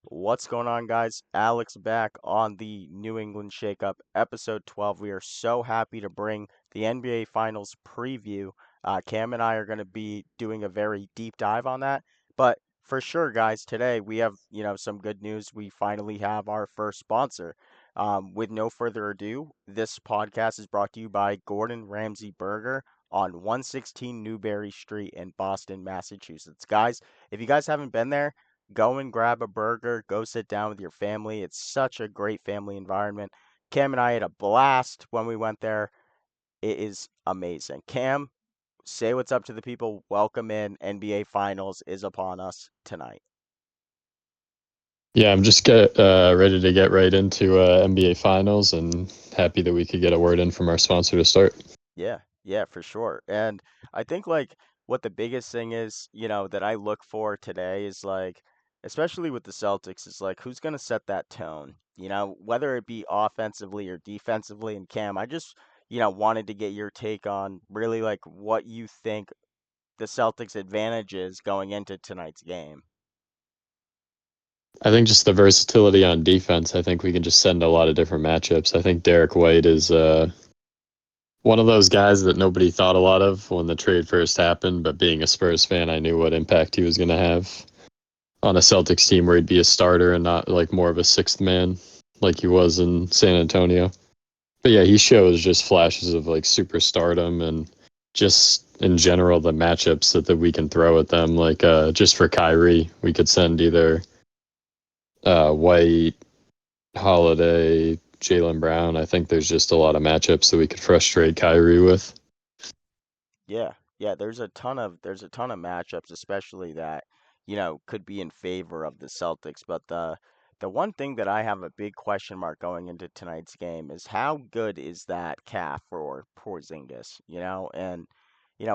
What's going on, guys? Alex back on the New England Shakeup, episode 12. We are so happy to bring the NBA Finals preview. Cam and I are going to be doing a very deep dive on that. But for sure, guys, today we have, some good news. We finally have our first sponsor. With no further ado, this podcast is brought to you by Gordon Ramsay Burger on 116 Newberry Street in Boston, Massachusetts. Guys, if you guys haven't been there, go and grab a burger, go sit down with your family. It's such a great family environment. Cam and I had a blast when we went there. It is amazing. Cam, say what's up to the people. Welcome in. NBA Finals is upon us tonight. Yeah, I'm just ready to get right into NBA Finals and happy that we could get a word in from our sponsor to start. Yeah, yeah, for sure. And I think like what the biggest thing is, that I look for today is like, especially with the Celtics, is like who's going to set that tone, whether it be offensively or defensively. And Cam, I just, wanted to get your take on really like what you think the Celtics' advantage is going into tonight's game. I think just the versatility on defense, I think we can just send a lot of different matchups. I think Derek White is one of those guys that nobody thought a lot of when the trade first happened, but being a Spurs fan, I knew what impact he was going to have on a Celtics team where he'd be a starter and not like more of a sixth man like he was in San Antonio. But yeah, he shows just flashes of like superstardom and just in general the matchups that we can throw at them. Like just for Kyrie, we could send either White, Holiday, Jaylen Brown. I think there's just a lot of matchups that we could frustrate Kyrie with. Yeah, yeah, there's a ton of matchups, especially that, could be in favor of the Celtics. But the one thing that I have a big question mark going into tonight's game is how good is that calf for Porzingis, And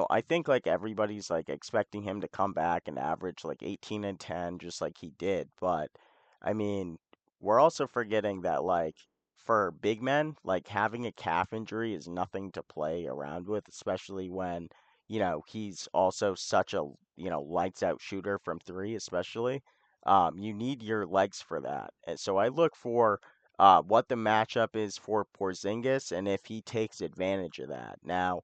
I think like everybody's like expecting him to come back and average like 18 and 10 just like he did. But I mean, we're also forgetting that like for big men, like having a calf injury is nothing to play around with, especially when, he's also such a, lights out shooter from three, especially. You need your legs for that. And so I look for what the matchup is for Porzingis and if he takes advantage of that. Now,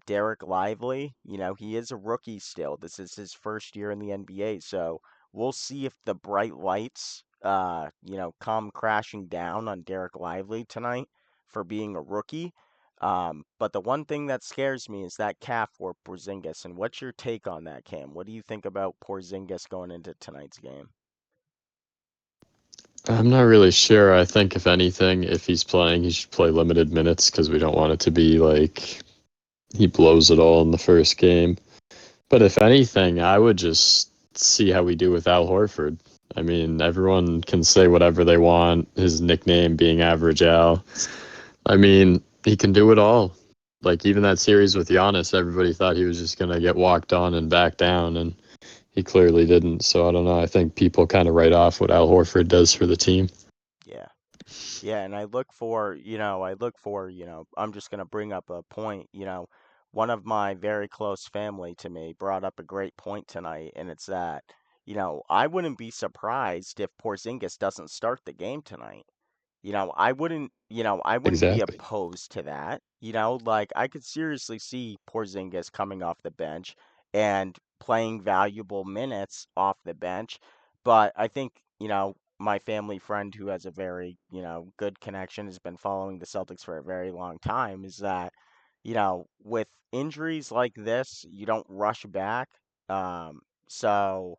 Derek Lively, he is a rookie still. This is his first year in the NBA, so we'll see if the bright lights, come crashing down on Derek Lively tonight for being a rookie. But the one thing that scares me is that calf for Porzingis. And what's your take on that, Cam? What do you think about Porzingis going into tonight's game? I'm not really sure. I think if anything, if he's playing, he should play limited minutes because we don't want it to be like he blows it all in the first game. But if anything, I would just see how we do with Al Horford. I mean, everyone can say whatever they want, his nickname being Average Al. I mean, he can do it all. Like, even that series with Giannis, everybody thought he was just going to get walked on and back down, and he clearly didn't. So I don't know. I think people kind of write off what Al Horford does for the team. Yeah. Yeah, and I'm just gonna bring up a point, one of my very close family to me brought up a great point tonight, and it's that, I wouldn't be surprised if Porzingis doesn't start the game tonight. I wouldn't be Exactly. opposed to that. Like I could seriously see Porzingis coming off the bench and playing valuable minutes off the bench. But I think, my family friend who has a very, good connection, has been following the Celtics for a very long time, is that, with injuries like this, you don't rush back. So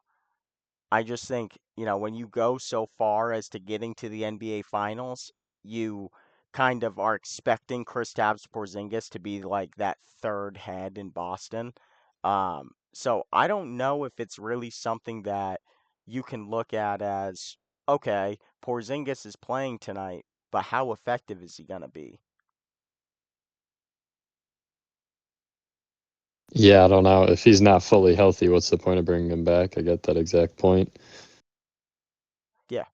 I just think, when you go so far as to getting to the NBA Finals, you kind of are expecting Kristaps Porzingis to be like that third head in Boston. So I don't know if it's really something that you can look at as, okay, Porzingis is playing tonight, but how effective is he going to be? Yeah, I don't know. If he's not fully healthy, what's the point of bringing him back? I get that exact point. Yeah.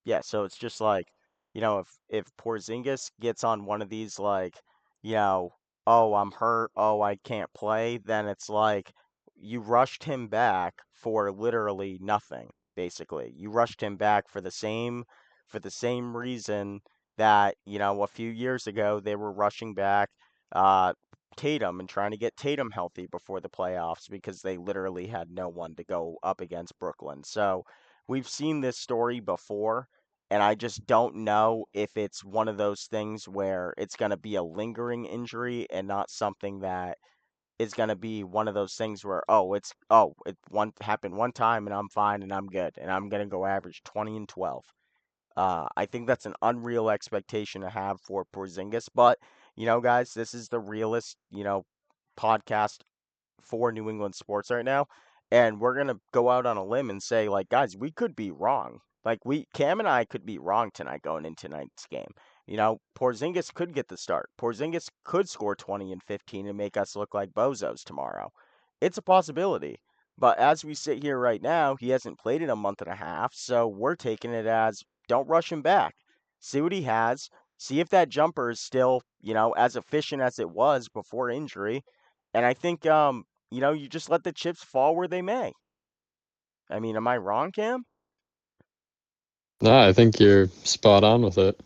Yeah, so it's just like, if Porzingis gets on one of these like, you know, oh, I'm hurt, oh, I can't play, then it's like you rushed him back for literally nothing. basically. You rushed him back for the same reason that, a few years ago they were rushing back uh Tatum and trying to get Tatum healthy before the playoffs because they literally had no one to go up against Brooklyn. So, we've seen this story before, and I just don't know if it's one of those things where it's going to be a lingering injury and not something that is going to be one of those things where, it one happened one time and I'm fine and I'm good and I'm going to go average 20 and 12. I think that's an unreal expectation to have for Porzingis, but guys, this is the realist, podcast for New England sports right now, and we're gonna go out on a limb and say, like, guys, we could be wrong. Like, Cam and I could be wrong tonight going into tonight's game. Porzingis could get the start. Porzingis could score 20 and 15 and make us look like bozos tomorrow. It's a possibility. But as we sit here right now, he hasn't played in a month and a half, so we're taking it as don't rush him back. See what he has. See if that jumper is still, as efficient as it was before injury. And I think you just let the chips fall where they may. I mean, am I wrong, Cam? No, I think you're spot on with it.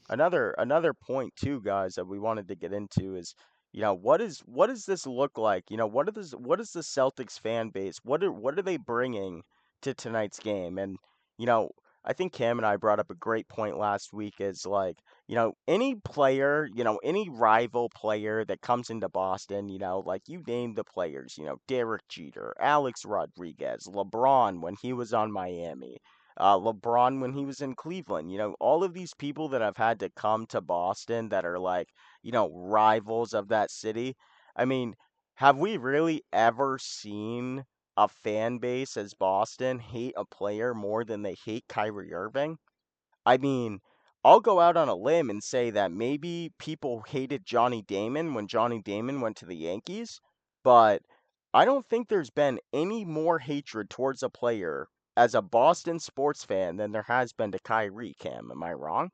Another point too, guys, that we wanted to get into is, what does this look like? What is the Celtics fan base? What are they bringing to tonight's game? And you know, I think Cam and I brought up a great point last week is like, any player, any rival player that comes into Boston, like you name the players, Derek Jeter, Alex Rodriguez, LeBron when he was on Miami, LeBron when he was in Cleveland. All of these people that have had to come to Boston that are like, rivals of that city. I mean, have we really ever seen a fan base as Boston hate a player more than they hate Kyrie Irving? I mean, I'll go out on a limb and say that maybe people hated Johnny Damon when Johnny Damon went to the Yankees, but I don't think there's been any more hatred towards a player as a Boston sports fan than there has been to Kyrie, Cam. Am I wrong?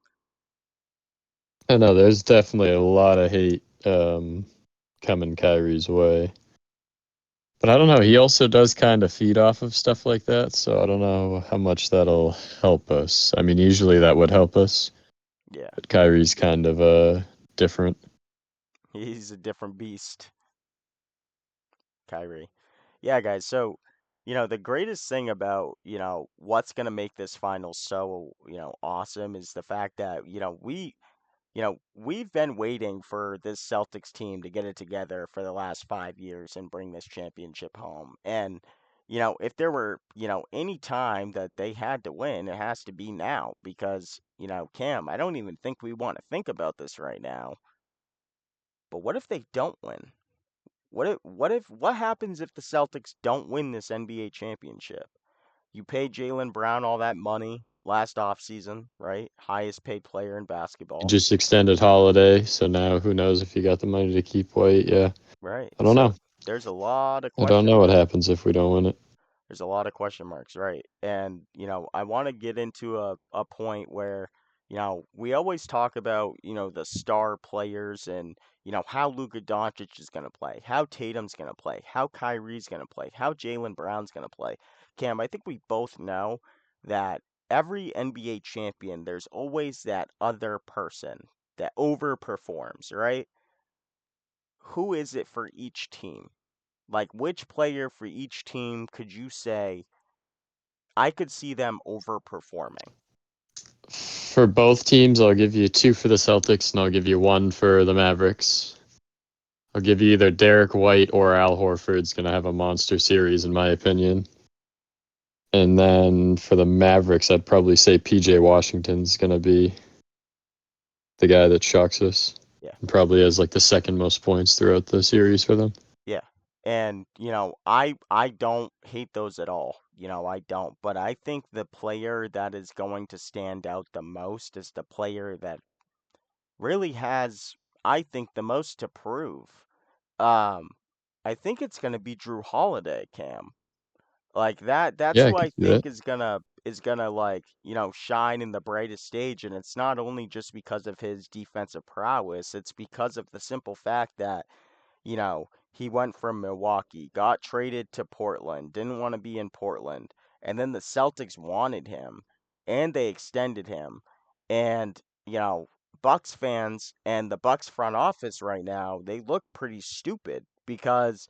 I know there's definitely a lot of hate coming Kyrie's way. But I don't know. He also does kind of feed off of stuff like that, so I don't know how much that'll help us. I mean, usually that would help us, Yeah, but Kyrie's kind of different. he's a different beast, Kyrie. Yeah, guys. So, the greatest thing about, what's going to make this final so, awesome is the fact that, we've been waiting for this Celtics team to get it together for the last 5 years and bring this championship home. And, if there were, any time that they had to win, it has to be now because, Cam, I don't even think we want to think about this right now. But what if they don't win? What happens if the Celtics don't win this NBA championship? You pay Jaylen Brown all that money last offseason, right? Highest paid player in He basketball, just extended Holiday, so now who knows if he got the money to keep White? Yeah, right? I don't So know. there's a lot of I don't question know what marks. happens if we don't win it. There's a lot of question marks, right? And, I want to get into a point where, we always talk about, the star players and, how Luka Doncic is going to play, how Tatum's going to play, how Kyrie's going to play, how Jaylen Brown's going to play. Cam, I think we both know that every NBA champion, there's always that other person that overperforms, right? Who is it for each team? Like, which player for each team could you say I could see them overperforming? For both teams, I'll give you two for the Celtics, and I'll give you one for the Mavericks. I'll give you either Derek White or Al Horford's going to have a monster series, in my opinion. And then for the Mavericks, I'd probably say PJ Washington's going to be the guy that shocks us. Yeah, And probably has like the second most points throughout the series for them. yeah. And, I don't hate those at all. I don't. But I think the player that is going to stand out the most is the player that really has, I think, the most to prove. Um, I think it's going to be Drew Holiday, Cam. Like that's Yeah, I who could I see that. think is gonna like, shine in the brightest stage, and it's not only just because of his defensive prowess, it's because of the simple fact that, you know, he went from Milwaukee, got traded to Portland, didn't want to be in Portland, and then the Celtics wanted him and they extended him. And, you know, Bucks fans and the Bucks front office right now, they look pretty stupid because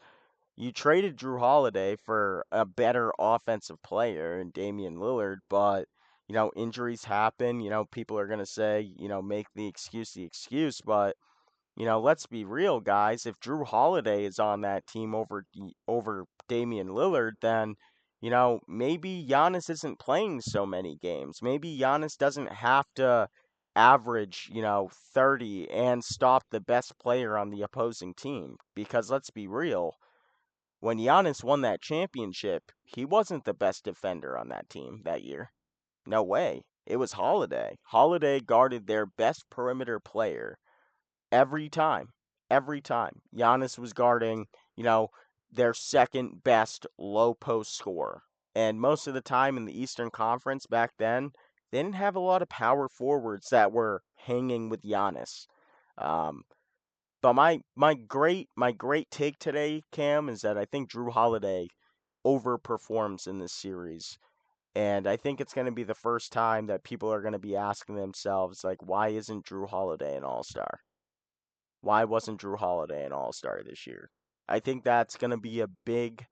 you traded Drew Holiday for a better offensive player in Damian Lillard, but injuries happen. People are going to say, make the excuse, but let's be real, guys. If Drew Holiday is on that team over Damian Lillard, then maybe Giannis isn't playing so many games. Maybe Giannis doesn't have to average 30 and stop the best player on the opposing team. Because let's be real, when Giannis won that championship, he wasn't the best defender on that team that year. No way. It was Holiday. Holiday guarded their best perimeter player every time. Every time. Giannis was guarding, you know, their second best low post scorer. And most of the time in the Eastern Conference back then, they didn't have a lot of power forwards that were hanging with Giannis. Um, but my great take today, Cam, is that I think Drew Holiday overperforms in this series. And I think it's going to be the first time that people are going to be asking themselves, like, why isn't Drew Holiday an all-star? Why wasn't Drew Holiday an all-star this year? I think that's going to be a big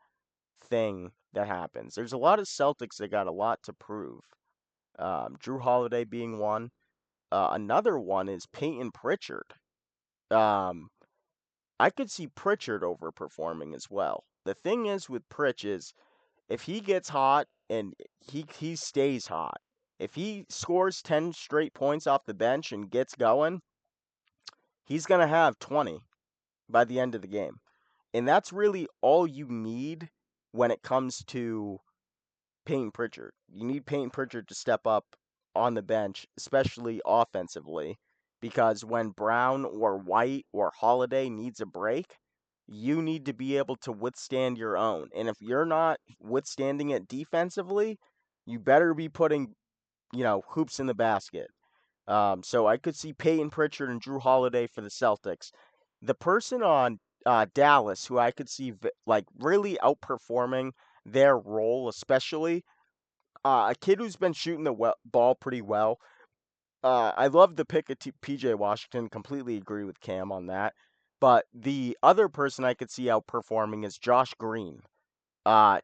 thing that happens. There's a lot of Celtics that got a lot to prove. Drew Holiday being one. Another one is Peyton Pritchard. Um, I could see Pritchard overperforming as well. The thing is with Pritch is if he gets hot and he stays hot, if he scores 10 straight points off the bench and gets going, he's going to have 20 by the end of the game. And that's really all you need when it comes to Payton Pritchard. You need Payton Pritchard to step up on the bench, especially offensively, because when Brown or White or Holiday needs a break, you need to be able to withstand your own. And if you're not withstanding it defensively, you better be putting, hoops in the basket. So I could see Peyton Pritchard and Drew Holiday for the Celtics. The person on Dallas who I could see like really outperforming their role, especially a kid who's been shooting the ball pretty well. I love the pick of PJ Washington. Completely agree with Cam on that. But the other person I could see outperforming is Josh Green.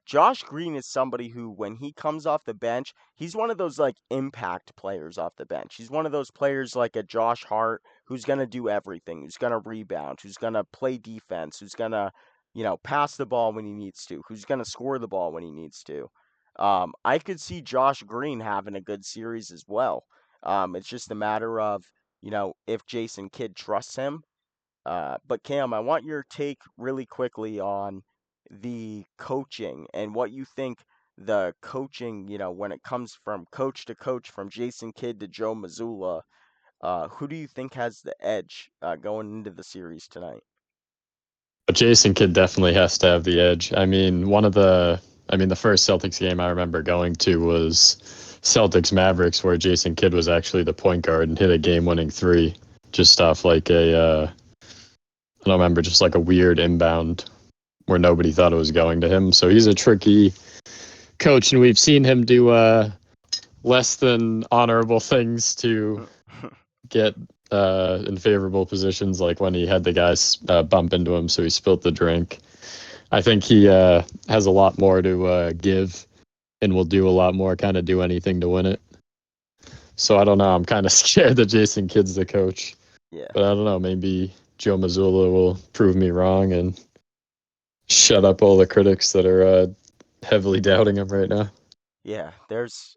Josh Green is somebody who, when he comes off the bench, he's one of those like impact players off the bench. He's one of those players like a Josh Hart who's gonna do everything, who's gonna rebound, who's gonna play defense, who's gonna, pass the ball when he needs to, who's gonna score the ball when he needs to. I could see Josh Green having a good series as well. It's just a matter of, if Jason Kidd trusts him. But Cam, I want your take really quickly on the coaching and what you think the coaching, when it comes from coach to coach, from Jason Kidd to Joe Mazzulla, who do you think has the edge going into the series tonight? But Jason Kidd definitely has to have the edge. The first Celtics game I remember going to was Celtics Mavericks, where Jason Kidd was actually the point guard and hit a game-winning three just off like I don't remember, just like a weird inbound where nobody thought it was going to him. So he's a tricky coach, and we've seen him do less than honorable things to get in favorable positions, like when he had the guys bump into him, so he spilt the drink. I think he has a lot more to give and will do a lot more, kind of do anything to win it. So I don't know. I'm kind of scared that Jason Kidd's the coach. Yeah. But I don't know. Maybe Joe Mazzulla will prove me wrong and shut up all the critics that are heavily doubting him right now. Yeah, there's,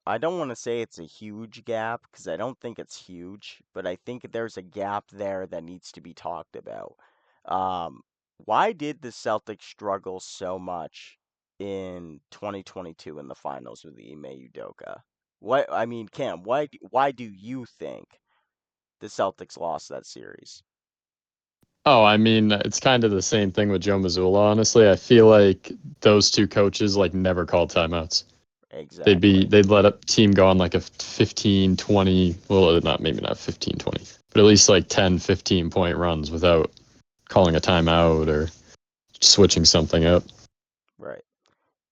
I don't want to say it's a huge gap because I don't think it's huge, but I think there's a gap there that needs to be talked about. Um, why did the Celtics struggle so much in 2022 in the finals with Ime Udoka? Cam, why do you think the Celtics lost that series? Oh, it's kind of the same thing with Joe Mazzulla, honestly. I feel like those two coaches like never called timeouts. Exactly. They'd let a team go on like a 15, 20, well, maybe not 15, 20, but at least like 10, 15 point runs without calling a timeout or switching something up. Right.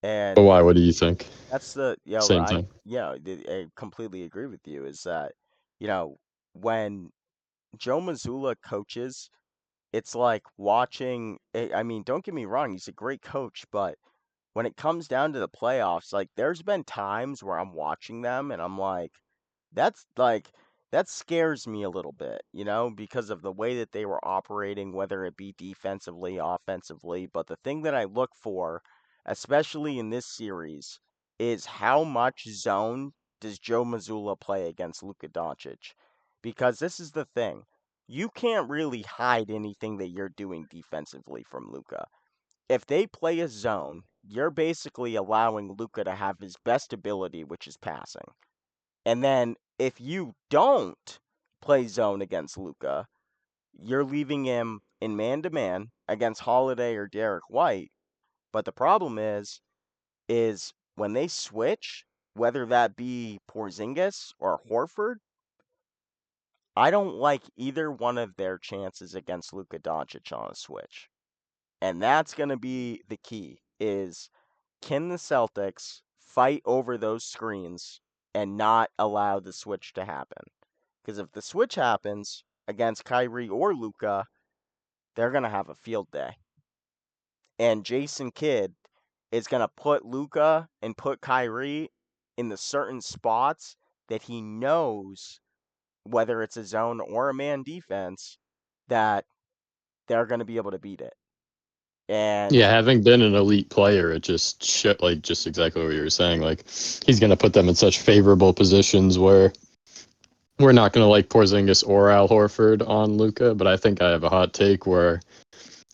But And why? What do you think? that's the, Same thing. I completely agree with you is that, you know, when Joe Mazzulla coaches, it's like watching, I mean, don't get me wrong, he's a great coach, but when it comes down to the playoffs, like there's been times where I'm watching them and I'm like that scares me a little bit, because of the way that they were operating, whether it be defensively, offensively. But the thing that I look for, especially in this series, is how much zone does Joe Mazzulla play against Luka Doncic? Because this is the thing. You can't really hide anything that you're doing defensively from Luka. If they play a zone, you're basically allowing Luka to have his best ability, which is passing. And then if you don't play zone against Luka, you're leaving him in man to man against Holiday or Derek White. But the problem is when they switch, whether that be Porzingis or Horford, I don't like either one of their chances against Luka Doncic on a switch. And that's going to be the key is can the Celtics fight over those screens and not allow the switch to happen? Because if the switch happens against Kyrie or Luca, they're going to have a field day. And Jason Kidd is going to put Luca and put Kyrie in the certain spots that he knows, whether it's a zone or a man defense, that they're going to be able to beat it. And Yeah, having been an elite player, it just shit like just exactly what you were saying. Like he's gonna put them in such favorable positions where we're not gonna like Porzingis or Al Horford on Luca. But I think I have a hot take where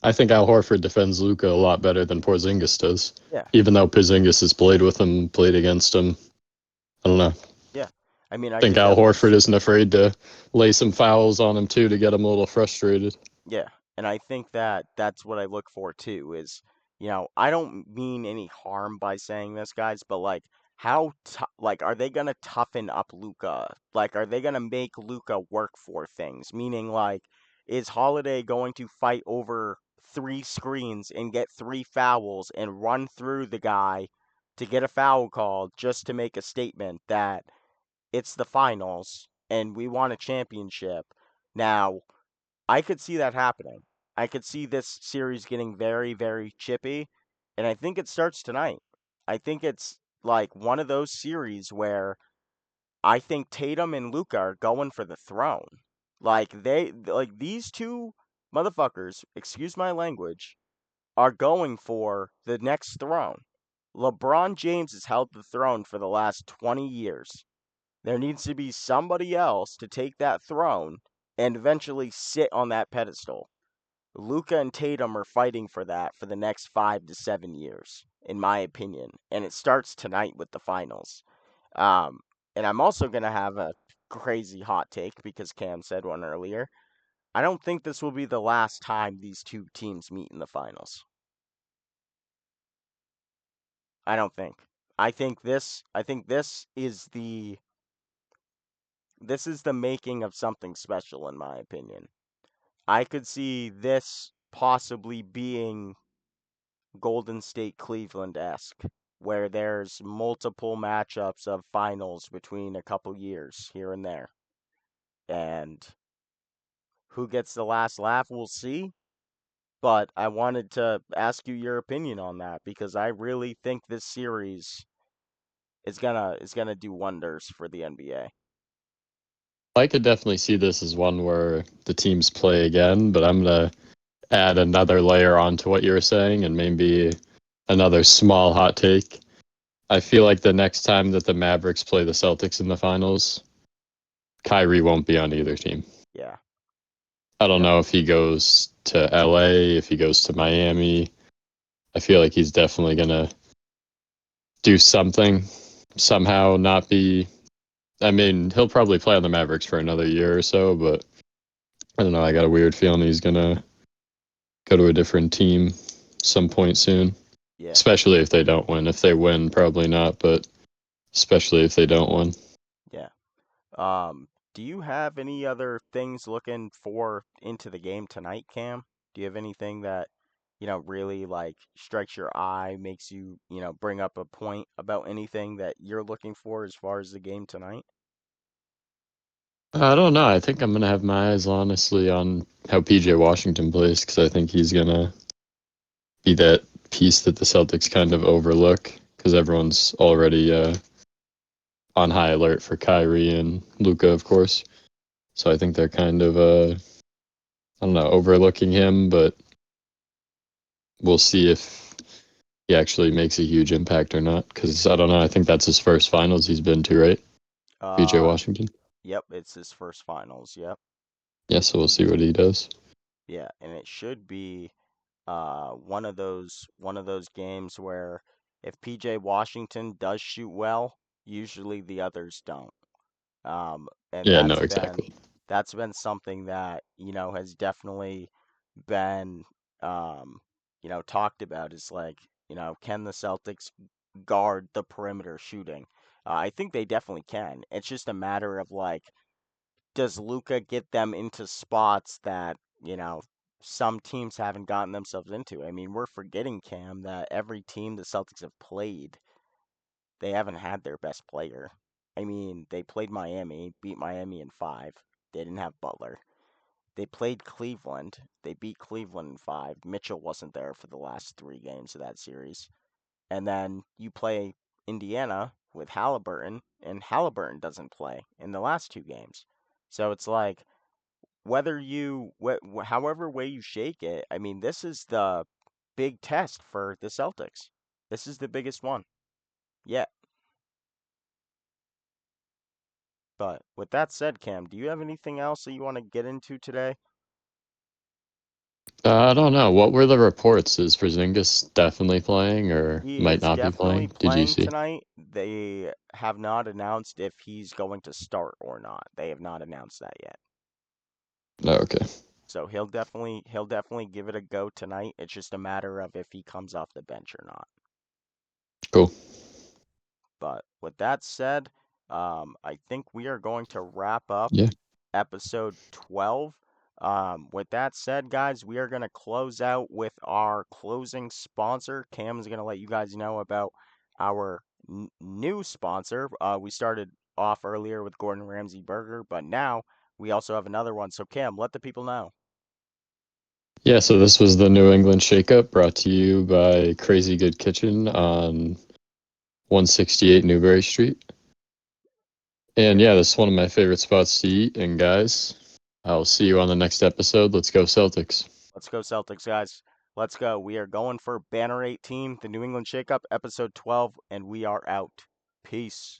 I think Al Horford defends Luca a lot better than Porzingis does. yeah, Even though Porzingis has played with him, played against him. I don't know. yeah. I mean, I I think think Al that Horford makes isn't afraid to lay some fouls on him too to get him a little frustrated. Yeah, and I think that that's what I look for too is, I don't mean any harm by saying this, guys, but like like are they gonna toughen up Luca? Like are they gonna make Luca work for things? Meaning like is Holiday going to fight over three screens and get three fouls and run through the guy to get a foul called just to make a statement that it's the finals and we want a championship? Now, I could see that happening. I could see this series getting very, very chippy, and I think it starts tonight. I think it's like one of those series where I think Tatum and Luca are going for the throne. Like these two motherfuckers, excuse my language, are going for the next throne. LeBron James has held the throne for the last 20 years. There needs to be somebody else to take that throne and eventually sit on that pedestal. Luca and Tatum are fighting for that for the next 5 to 7 years, in my opinion. And it starts tonight with the finals. Um, and I'm also going to have a crazy hot take because Cam said one earlier. I don't think this will be the last time these two teams meet in the finals. I don't think. I think this is the making of something special in my opinion. I could see this possibly being Golden State Cleveland-esque, where there's multiple matchups of finals between a couple years here and there. And who gets the last laugh, we'll see. But I wanted to ask you your opinion on that because I really think this series is gonna do wonders for the NBA. I could definitely see this as one where the teams play again, but I'm gonna add another layer onto what you were saying and maybe another small hot take. I feel like the next time that the Mavericks play the Celtics in the finals, Kyrie won't be on either team. Yeah. I don't Yep. know if he goes to LA, if he goes to Miami. I feel like he's definitely going to do something, somehow not be. I mean, he'll probably play on the Mavericks for another year or so, but I don't know. I got a weird feeling he's going to go to a different team some point soon, Yeah. especially if they don't win. If they win, probably not, but especially if they don't win. Yeah. Do you have any other things looking for into the game tonight, Cam? Do you have anything that really like strikes your eye, makes you, bring up a point about anything that you're looking for as far as the game tonight? I don't know. I think I'm gonna have my eyes honestly on how PJ Washington plays because I think he's gonna be that piece that the Celtics kind of overlook because everyone's already on high alert for Kyrie and Luca, of course. So I think they're kind of I don't know, overlooking him, but we'll see if he actually makes a huge impact or not. Because I don't know. I think that's his first finals he's been to, right? PJ Uh, Washington. yep, it's his first finals. Yep. Yeah, so we'll see what he does. Yeah, and it should be one of those games where if PJ Washington does shoot well, usually the others don't. And Yeah, no, that's been exactly. that's been something that, has definitely been talked about is like, can the Celtics guard the perimeter shooting? I think they definitely can. It's just a matter of like, does Luca get them into spots that, some teams haven't gotten themselves into? I mean, we're forgetting, Cam, that every team the Celtics have played, they haven't had their best player. I mean, they played Miami, beat Miami in five. They didn't have Butler. They played Cleveland. They beat Cleveland in five. Mitchell wasn't there for the last three games of that series. And then you play Indiana with Halliburton, and Halliburton doesn't play in the last two games. So it's like, however way you shake it, I mean, this is the big test for the Celtics. This is the biggest one yet. But with that said, Cam, do you have anything else that you want to get into today? I don't know. What were the reports? Is Porzingis definitely playing or He might is not be definitely playing? Did you playing see? tonight. They have not announced if he's going to start or not. They have not announced that yet. No, okay. So he'll definitely give it a go tonight. It's just a matter of if he comes off the bench or not. Cool. But with that said, I think we are going to wrap up Yeah. episode 12. With that said, guys, we are going to close out with our closing sponsor. Cam's going to let you guys know about our new sponsor. We started off earlier with Gordon Ramsay Burger, but now we also have another one. So, Cam, let the people know. Yeah, so this was the New England Shakeup brought to you by Crazy Good Kitchen on 168 Newberry Street. And Yeah, yeah, this is one of my favorite spots to eat. And guys, I'll see you on the next episode. Let's go, Celtics. let's go, Celtics, guys. Let's go. We are going for Banner 18, the New England Shakeup, episode 12, and we are out. Peace.